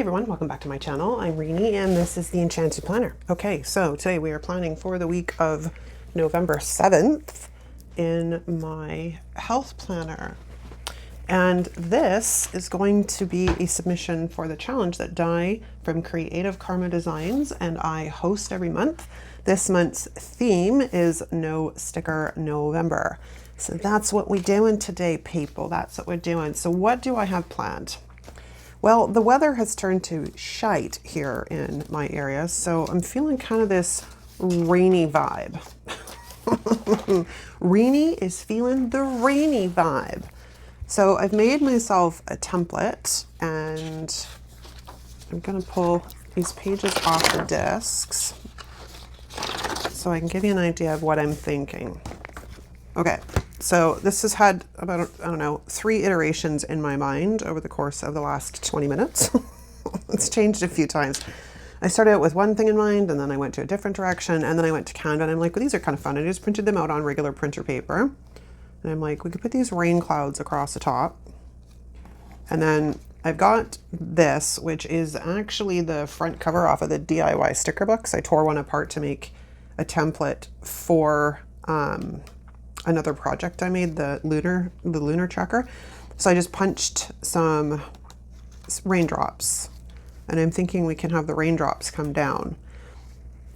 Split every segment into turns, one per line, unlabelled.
Hey everyone, welcome back to my channel. I'm Rini and this is the Enchanted Planner. Okay, so today we are planning for the week of November 7th in my health planner. And this is going to be a submission for the challenge that Di from Creative Karma Designs and I host every month. This month's theme is No Sticker November. So that's what we're doing today, people. That's what we're doing. So what do I have planned? Well, the weather has turned to shite here in my area, so I'm feeling kind of this rainy vibe. Rini is feeling the rainy vibe. So I've made myself a template and I'm gonna pull these pages off the discs so I can give you an idea of what I'm thinking. Okay, so this has had about, I don't know, 3 iterations in my mind over the course of the last 20 minutes. It's changed a few times. I started out with one thing in mind and then I went to a different direction and then I went to Canva and I'm like, well, these are kind of fun. I just printed them out on regular printer paper. And I'm like, we could put these rain clouds across the top. And then I've got this, which is actually the front cover off of the DIY sticker books. I tore one apart to make a template for another project I made, the lunar tracker. So I just punched some raindrops and I'm thinking we can have the raindrops come down.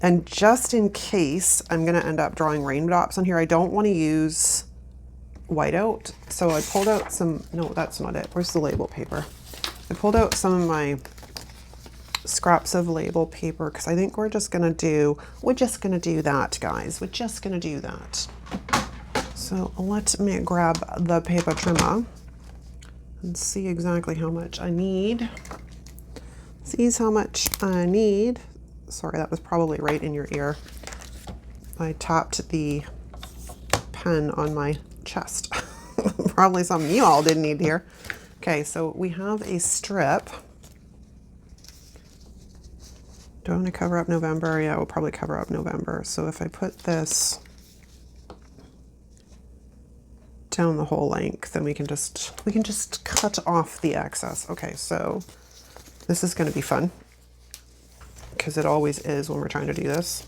And just in case I'm gonna end up drawing raindrops on here, I don't want to use whiteout. So I pulled out some, no, that's not it. Where's the label paper? I pulled out some of my scraps of label paper because I think we're just gonna do that, guys. We're just gonna do that. So let me grab the paper trimmer and see exactly how much I need. Sees how much I need. Sorry, that was probably right in your ear. I tapped the pen on my chest. Probably something you all didn't need to hear. Okay, so we have a strip. Do I want to cover up November? Yeah, we'll probably cover up November. So if I put this down the whole length, then we can just cut off the excess. Okay, so this is going to be fun because it always is when we're trying to do this.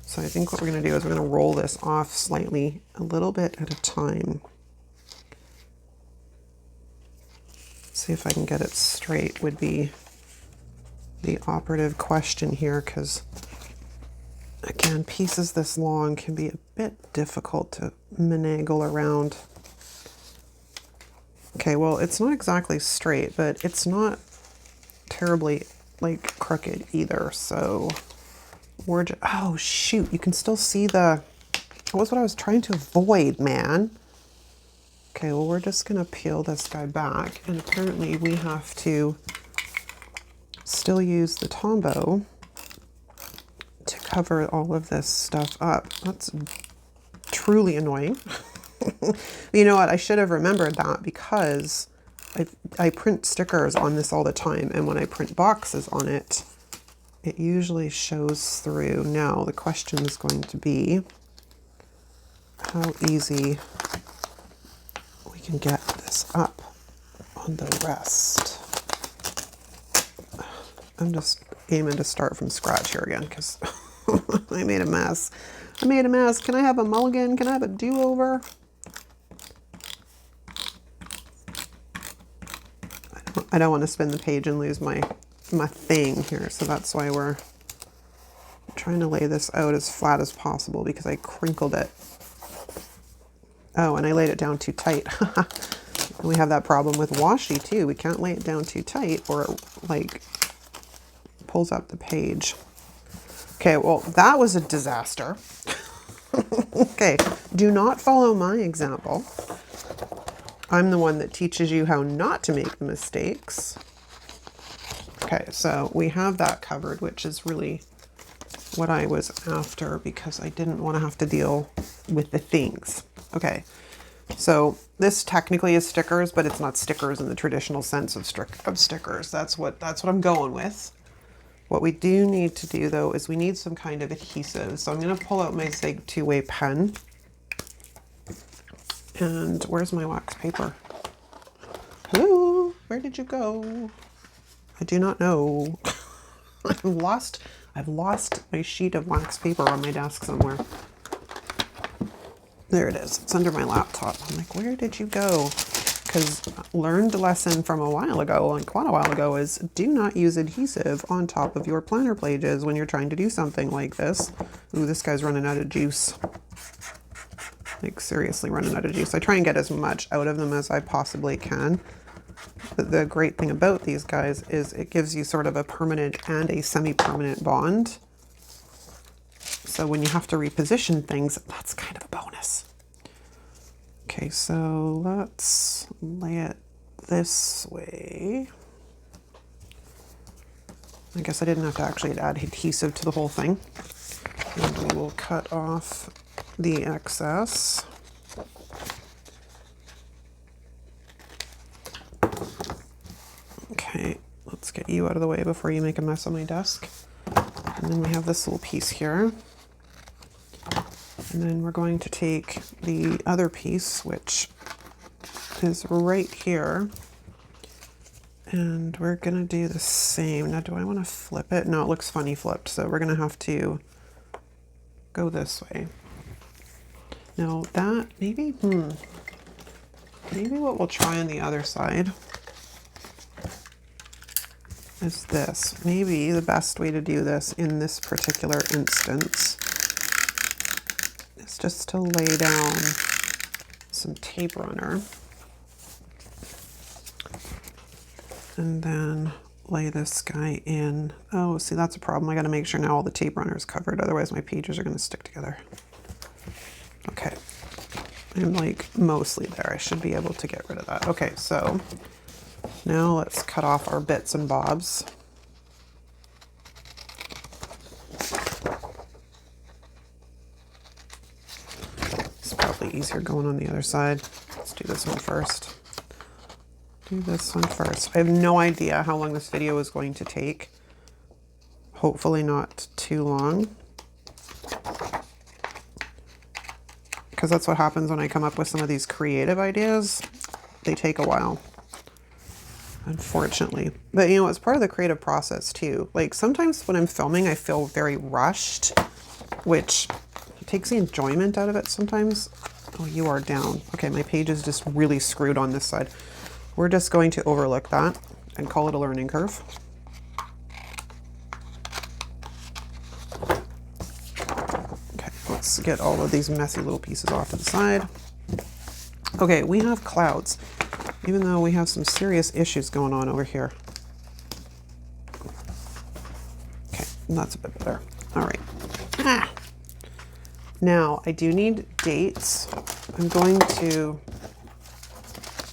So I think what we're going to do is we're going to roll this off slightly, a little bit at a time. See if I can get it straight would be the operative question here, because again, pieces this long can be a bit difficult to finagle around. Okay, well, it's not exactly straight, but it's not terribly like crooked either. So we're just, oh shoot, you can still see the, that was what I was trying to avoid, man. Okay, well, we're just gonna peel this guy back, and apparently we have to still use the Tombow to cover all of this stuff up. That's truly annoying. You know what? I should have remembered that because I print stickers on this all the time, and when I print boxes on it, it usually shows through. Now the question is going to be how easy we can get this up on the rest. I'm just aiming to start from scratch here again because I made a mess. I made a mess. Can I have a mulligan? Can I have a do-over? I don't want to spin the page and lose my thing here, so that's why we're trying to lay this out as flat as possible because I crinkled it. Oh, and I laid it down too tight. We have that problem with washi too. We can't lay it down too tight or it like pulls up the page. Okay, well, that was a disaster. Okay, do not follow my example. I'm the one that teaches you how not to make the mistakes. Okay, so we have that covered, which is really what I was after because I didn't want to have to deal with the things. Okay, so this technically is stickers, but it's not stickers in the traditional sense of stickers. That's what I'm going with. What we do need to do though is we need some kind of adhesive. So I'm going to pull out my Zig 2-way pen. And where's my wax paper? Hello, where did you go? I do not know. I've lost my sheet of wax paper on my desk somewhere. There it is. It's under my laptop. I'm like, where did you go? Because learned lesson from a while ago, like quite a while ago, is do not use adhesive on top of your planner pages when you're trying to do something like this. Ooh, this guy's running out of juice. Like seriously running out of juice. I try and get as much out of them as I possibly can. But the great thing about these guys is it gives you sort of a permanent and a semi-permanent bond. So when you have to reposition things, that's kind of a bonus. Okay, so let's lay it this way. I guess I didn't have to actually add adhesive to the whole thing. And we will cut off the excess. Okay, let's get you out of the way before you make a mess on my desk. And then we have this little piece here. And then we're going to take the other piece, which is right here. And we're gonna do the same. Now, do I wanna flip it? No, it looks funny flipped. So we're gonna have to go this way. Now that, maybe what we'll try on the other side is this. Maybe the best way to do this in this particular instance is just to lay down some tape runner and then lay this guy in. Oh, see, that's a problem. I got to make sure now all the tape runner is covered. Otherwise my pages are going to stick together. Okay. I'm like mostly there. I should be able to get rid of that. Okay, so now let's cut off our bits and bobs. It's probably easier going on the other side. Let's do this one first. Do this one first. I have no idea how long this video is going to take. Hopefully not too long. Because that's what happens when I come up with some of these creative ideas. They take a while, unfortunately. But you know, it's part of the creative process too. Like sometimes when I'm filming, I feel very rushed, which takes the enjoyment out of it sometimes. Oh, you are down. Okay, my page is just really screwed on this side. We're just going to overlook that and call it a learning curve. Okay, let's get all of these messy little pieces off to the side. Okay, we have clouds, even though we have some serious issues going on over here. Okay, that's a bit better. All right. Ah. Now, I do need dates. I'm going to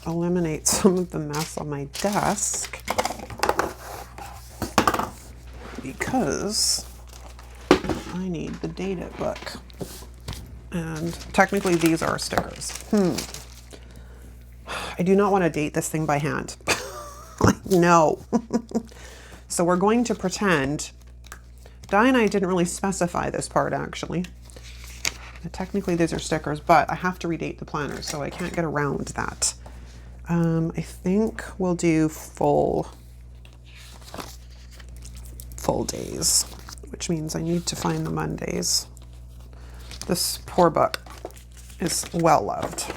eliminate some of the mess on my desk because I need the data book. And technically these are stickers. I do not want to date this thing by hand. Like, no. So we're going to pretend, Di and I didn't really specify this part actually. Technically these are stickers, but I have to redate the planner, so I can't get around that. I think we'll do full days, which means I need to find the Mondays. This poor book is well loved.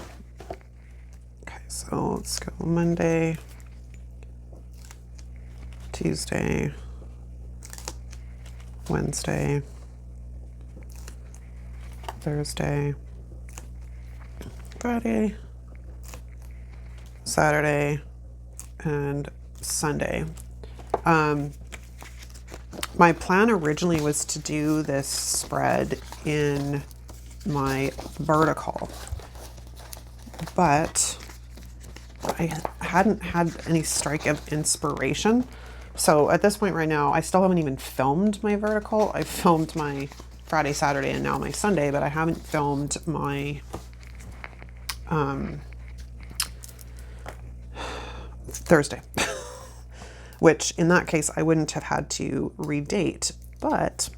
Okay, so let's go Monday, Tuesday, Wednesday, Thursday, Friday, Saturday, and Sunday. My plan originally was to do this spread in my vertical, but I hadn't had any strike of inspiration. So at this point right now, I still haven't even filmed my vertical. I filmed my Friday, Saturday, and now my Sunday, but I haven't filmed my Thursday, which in that case, I wouldn't have had to redate, but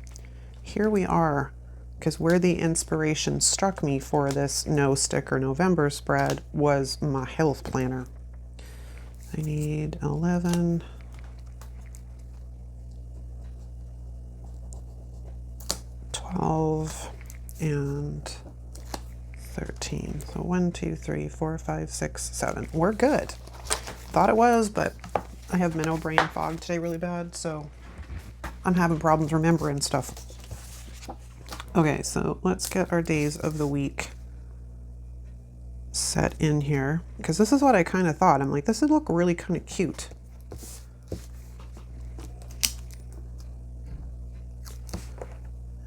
here we are, because where the inspiration struck me for this No Sticker November spread was my health planner. I need 11, 12 and 13. So 1, 2, 3, 4, 5, 6, 7. We're good. Thought it was, but I have minnow brain fog today really bad, so I'm having problems remembering stuff. Okay, so let's get our days of the week set in here, because this is what I kind of thought. I'm like, this would look really kind of cute.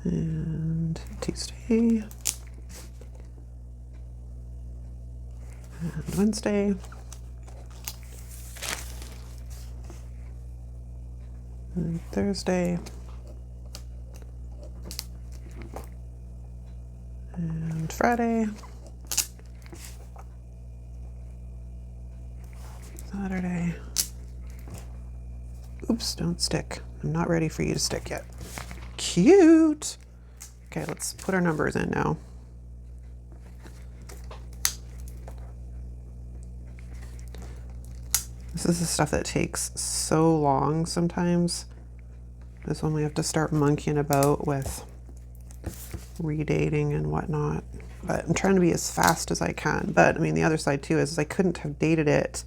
And Tuesday and Wednesday and Thursday and Friday, Saturday. Oops, don't stick. I'm not ready for you to stick yet. Cute. Okay, let's put our numbers in now. This is the stuff that takes so long sometimes. This one we have to start monkeying about with redating and whatnot. But I'm trying to be as fast as I can. But I mean, the other side too is I couldn't have dated it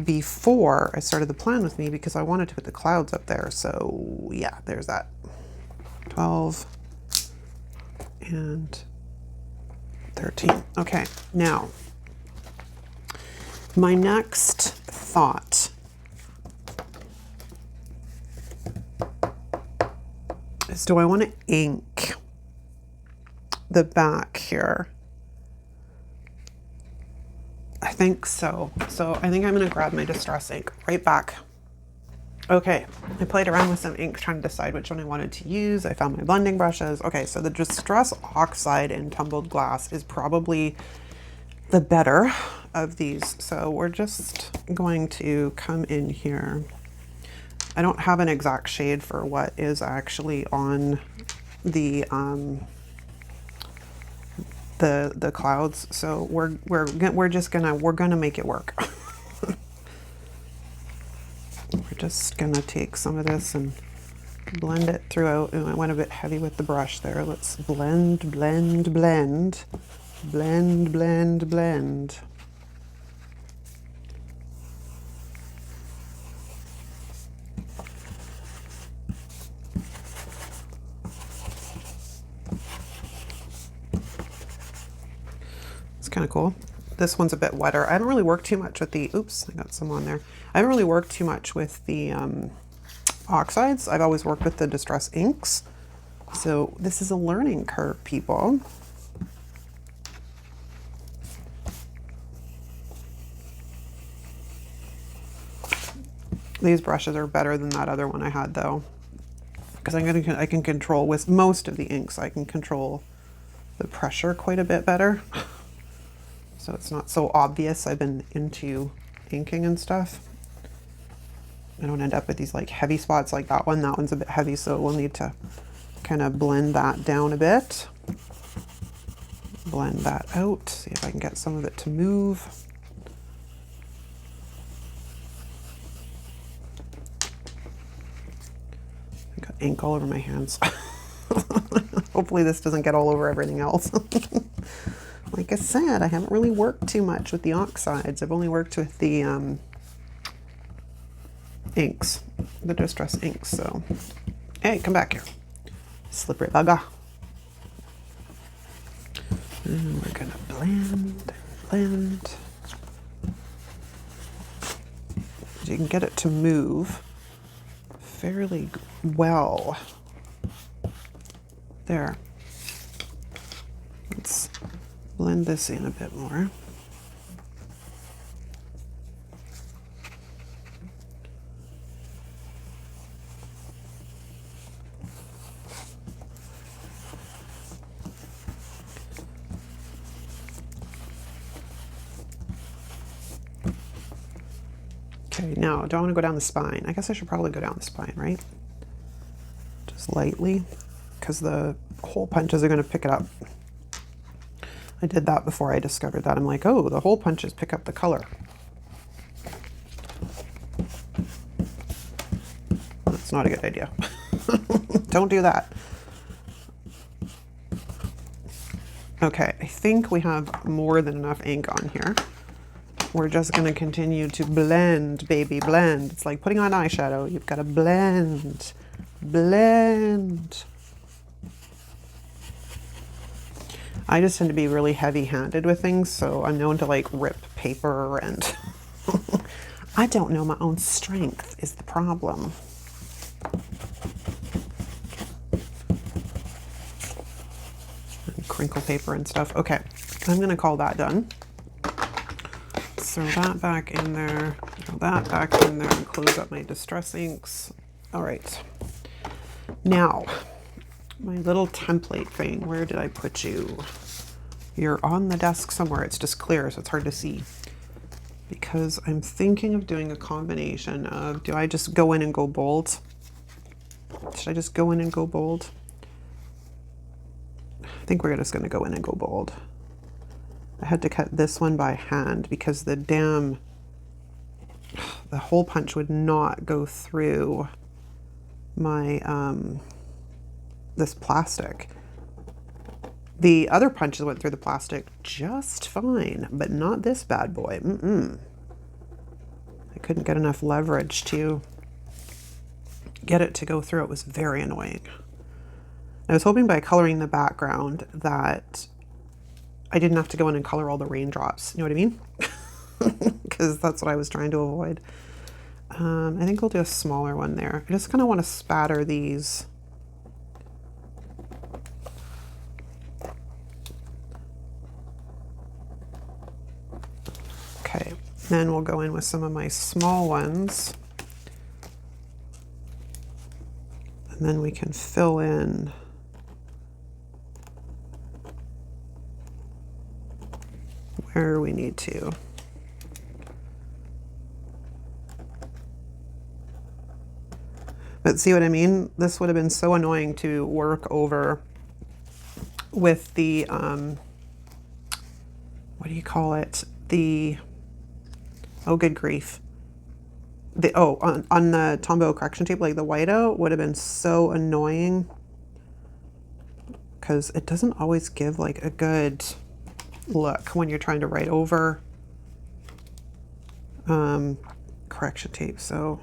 before I started the plan with me because I wanted to put the clouds up there. So yeah, there's that. 12 and 13. Okay, now my next thought is, do I want to ink the back here? I think so. So I think I'm going to grab my distress ink right back. Okay, I played around with some inks trying to decide which one I wanted to use. I found my blending brushes. Okay, so the Distress Oxide in Tumbled Glass is probably the better of these. So we're just going to come in here. I don't have an exact shade for what is actually on the clouds, so we're gonna make it work. We're just gonna take some of this and blend it throughout. And I went a bit heavy with the brush there. Let's blend, blend, blend, blend, blend, blend. It's kind of cool. This one's a bit wetter. I haven't really worked too much with the, oops, I got some on there. I haven't really worked too much with the oxides. I've always worked with the Distress inks. So this is a learning curve, people. These brushes are better than that other one I had though, because I can control, with most of the inks, I can control the pressure quite a bit better. So it's not so obvious I've been into inking and stuff. I don't end up with these like heavy spots like that one. That one's a bit heavy, so we'll need to kind of blend that down a bit. Blend that out, see if I can get some of it to move. I got ink all over my hands. Hopefully this doesn't get all over everything else. Like I said, I haven't really worked too much with the oxides. I've only worked with the inks, the Distress inks. So, hey, come back here, slippery bugger. And we're gonna blend, blend. You can get it to move fairly well. There. Let's blend this in a bit more. Okay, now do I want to go down the spine? I guess I should probably go down the spine, right? Just lightly, because the hole punches are going to pick it up. I did that before I discovered that. I'm like, oh, the hole punches pick up the color. That's not a good idea. Don't do that. Okay, I think we have more than enough ink on here. We're just going to continue to blend, baby, blend. It's like putting on eyeshadow. You've got to blend, blend. I just tend to be really heavy-handed with things, so I'm known to like rip paper and I don't know my own strength is the problem. And crinkle paper and stuff. Okay, I'm gonna call that done. Throw that back in there, throw that back in there, and close up my distress inks. All right, now my little template thing, where did I put you? You're on the desk somewhere. It's just clear, so it's hard to see. Because I'm thinking of doing a combination of, do I just go in and go bold? Should I just go in and go bold? I think we're just gonna go in and go bold. I had to cut this one by hand because the hole punch would not go through my, this plastic. The other punches went through the plastic just fine, but not this bad boy. I couldn't get enough leverage to get it to go through. It was very annoying. I was hoping by coloring the background that I didn't have to go in and color all the raindrops. You know what I mean? Because that's what I was trying to avoid. I think we'll do a smaller one there. I just kind of want to spatter these. Okay, then we'll go in with some of my small ones. And then we can fill in where we need to. But see what I mean? This would have been so annoying to work over with the, what do you call it? The, oh good grief. On the Tombow correction tape, like the whiteout would have been so annoying because it doesn't always give like a good look when you're trying to write over correction tape. So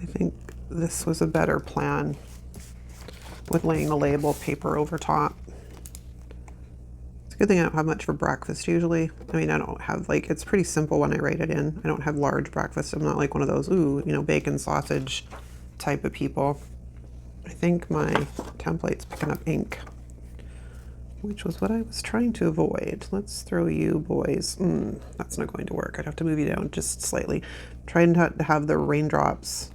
I think this was a better plan with laying the label paper over top. It's a good thing I don't have much for breakfast usually. I mean, I don't have like, it's pretty simple when I write it in. I don't have large breakfast. I'm not like one of those, ooh, you know, bacon sausage type of people. I think my template's picking up ink, which was what I was trying to avoid. Let's throw you boys. That's not going to work. I'd have to move you down just slightly. Trying to have the raindrops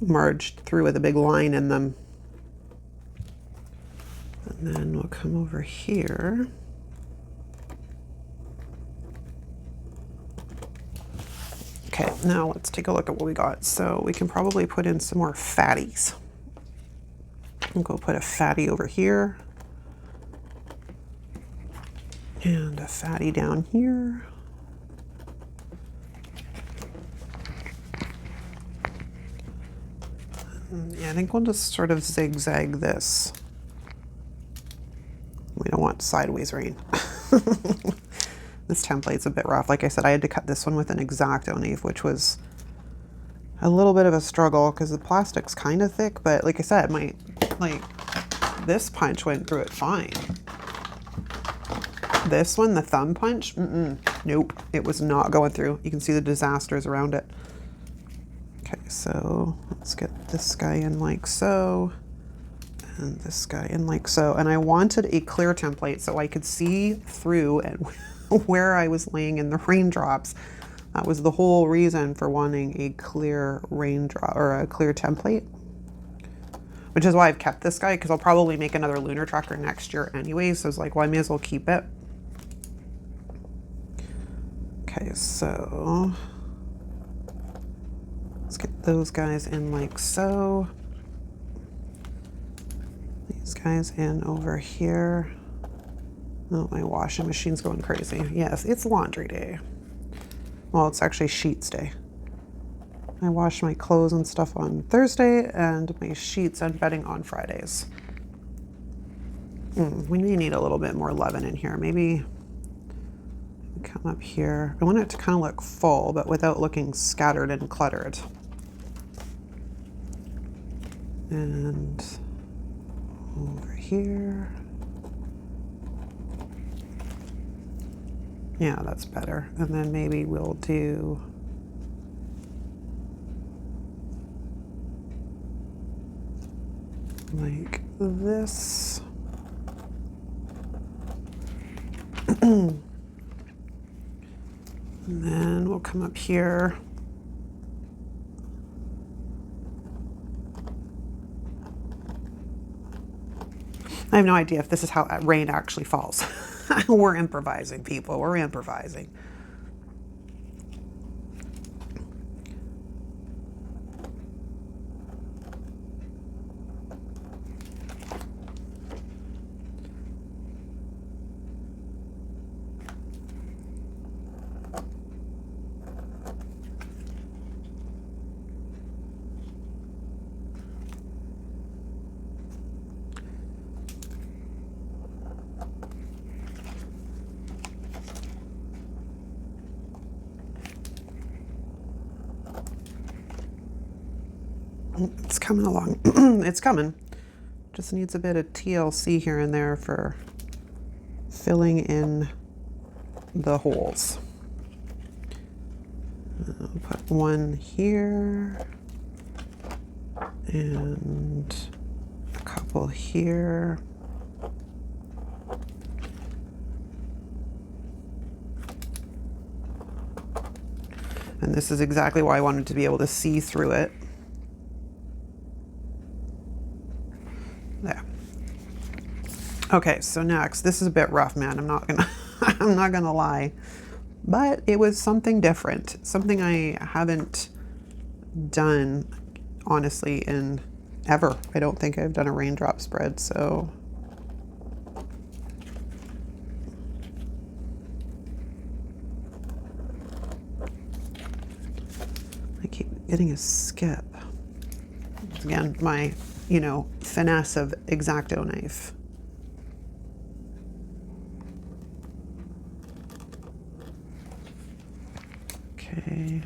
merged through with a big line in them. And then we'll come over here. Okay, now let's take a look at what we got. So we can probably put in some more fatties. I'll go put a fatty over here. And a fatty down here. Yeah, I think we'll just sort of zigzag this. We don't want sideways rain. This template's a bit rough. Like I said, I had to cut this one with an X-Acto knife, which was a little bit of a struggle because the plastic's kind of thick, but like I said, this punch went through it fine. This one, the thumb punch, nope, it was not going through. You can see the disasters around it. Okay, so let's get this guy in like so, and this guy in like so. And I wanted a clear template so I could see through and where I was laying in the raindrops. That was the whole reason for wanting a clear raindrop or a clear template, which is why I've kept this guy, because I'll probably make another lunar tracker next year anyway. So it's like, well, I may as well keep it. Okay, so let's get those guys in like so. These guys in over here. Oh, my washing machine's going crazy. Yes, it's laundry day. Well, it's actually sheets day. I wash my clothes and stuff on Thursday and my sheets and bedding on Fridays. We may need a little bit more leaven in here. Maybe come up here. I want it to kind of look full, but without looking scattered and cluttered. And over here. Yeah, that's better. And then maybe we'll do like this. And then we'll come up here. I have no idea if this is how rain actually falls. We're improvising, people. We're improvising. It's coming along. It's coming. Just needs a bit of TLC here and there for filling in the holes. I'll put one here and a couple here. And this is exactly why I wanted to be able to see through it. There. Okay, so next, this is a bit rough, man. I'm not gonna lie, but it was something different, something I haven't done honestly in ever. I don't think I've done a raindrop spread, so I keep getting a skip. Again, my finesse of X-Acto knife. Okay.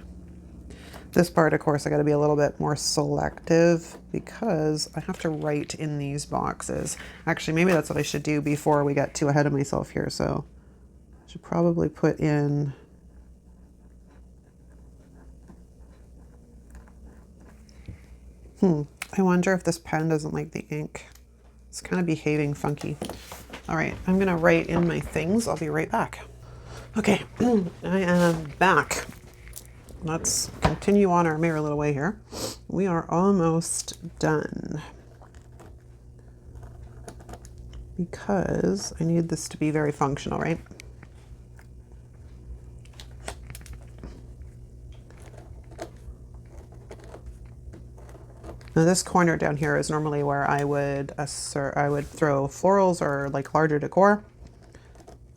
This part, of course, I got to be a little bit more selective because I have to write in these boxes. Actually, maybe that's what I should do before we get too ahead of myself here. So I should probably put in I wonder if this pen doesn't like the ink. It's kind of behaving funky. All right, I'm gonna write in my things. I'll be right back. Okay, I am back. Let's continue on our merry little way here. We are almost done because I need this to be very functional, right? Now this corner down here is normally where I would throw florals or like larger decor.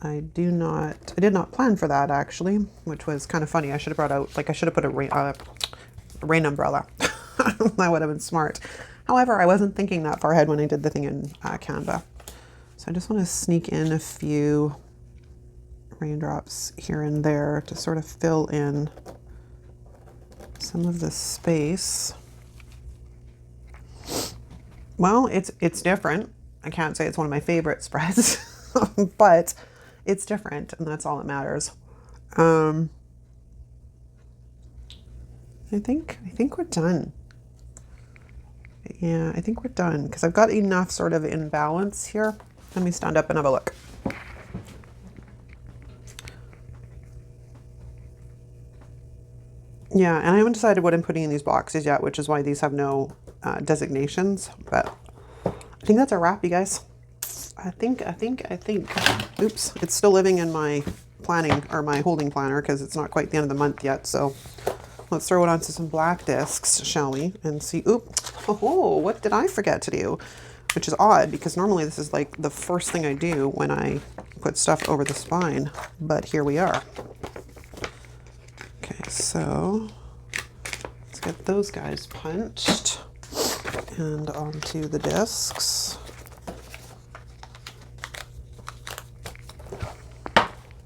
I did not plan for that actually, which was kind of funny. I should have brought out, I should have put a rain umbrella. That would have been smart. However, I wasn't thinking that far ahead when I did the thing in Canva. So I just want to sneak in a few raindrops here and there to sort of fill in some of the space. Well, it's different. I can't say it's one of my favorite spreads, but it's different, and that's all that matters. I think we're done. Yeah, I think we're done because I've got enough sort of in balance here. Let me stand up and have a look. Yeah, and I haven't decided what I'm putting in these boxes yet, which is why these have no designations, but I think that's a wrap, you guys. I think. Oops, it's still living in my planning or my holding planner because it's not quite the end of the month yet. So let's throw it onto some black discs, shall we? And see, oh, what did I forget to do? Which is odd because normally this is like the first thing I do when I put stuff over the spine, but here we are. Okay, so let's get those guys punched and onto the discs.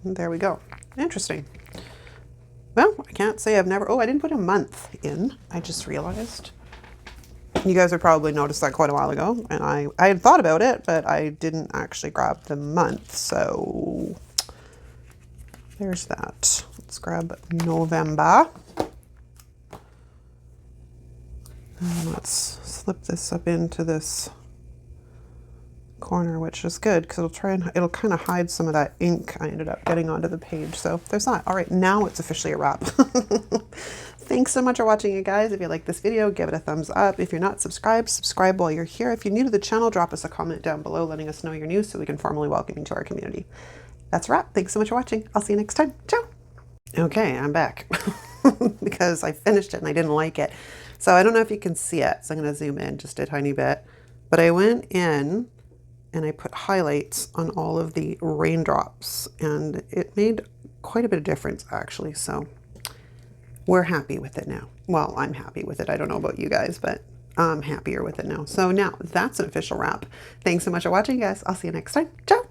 There we go. Interesting. Well, I can't say I've never, oh, I didn't put a month in. I just realized. You guys have probably noticed that quite a while ago, and I had thought about it, but I didn't actually grab the month, so there's that. Let's grab November. And let's slip this up into this corner, which is good because it'll kind of hide some of that ink I ended up getting onto the page. So there's that. All right, now it's officially a wrap. Thanks so much for watching, you guys. If you like this video, give it a thumbs up. If you're not subscribed, subscribe while you're here. If you're new to the channel, drop us a comment down below letting us know you're new so we can formally welcome you to our community. That's a wrap. Thanks so much for watching. I'll see you next time. Ciao. Okay, I'm back because I finished it and I didn't like it. So I don't know if you can see it. So I'm going to zoom in just a tiny bit. But I went in and I put highlights on all of the raindrops and it made quite a bit of difference actually. So we're happy with it now. Well, I'm happy with it. I don't know about you guys, but I'm happier with it now. So now that's an official wrap. Thanks so much for watching, guys. I'll see you next time. Ciao.